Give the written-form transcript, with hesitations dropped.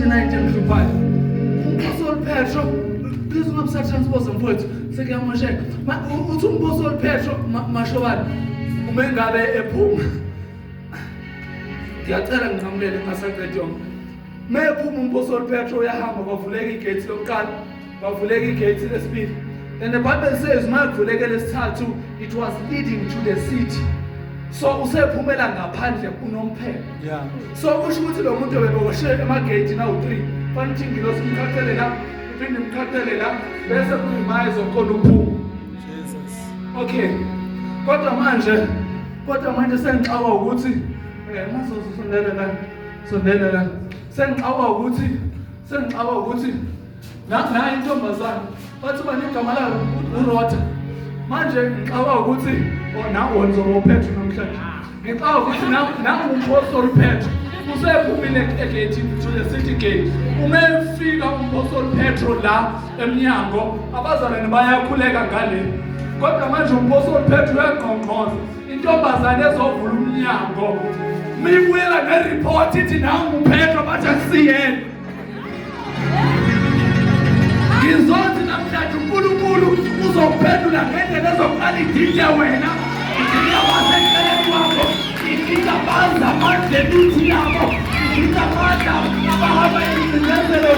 manje ngihluphayo. Umpostoli Petro, please ungabusatranspose mfowethu. Sekuyamosheka. Uthi umpostoli Petro mashobani. Uma ngabe ephuma. Ngiyacela ngiqhamukele ngasaqedwe yonke. Mephuma umpostoli Petro uyahamba bavuleka igate lokuqala, bavuleka igate lesibili. And the Bible says makuvuleke lesithathu, it was leading to the city. So usephumela ngaphandle unomphela. Yeah. So kusho ukuthi lo muntu beboshe emagate nawu3. Fanele ingilosi imkhathele la, iphinde imkhathele la, bese kuyimaye zokhona ukuphuma. Jesus. Okay. Kodwa manje sengixawa ukuthi sondela la. Sengixawa ukuthi na intombazana bathi bani igama layo uRota. Manje ngixawa ukuthi nawo ngizoba uPetro namhlanje. Ngixawa ukuthi nangu umpostoli Petro usephumile egate to the city gate. Uma efika umpostoli Petro la eminyango abazalwane bayakhuleka ngale. Kodwa manje umpostoli Petro uyaqonqoza intombazane ezovula umnyango. Mibuyela nereport ithi nangu uPetro bathi akusiyena. Ngizothi namhlanje uNkulunkulu uzokuphendula ngendlela ezokuqala idide wena. Idide waseceleni wakho. Idide abanza amandla emithi yabo. Idide amandla abahamba emizenzelo.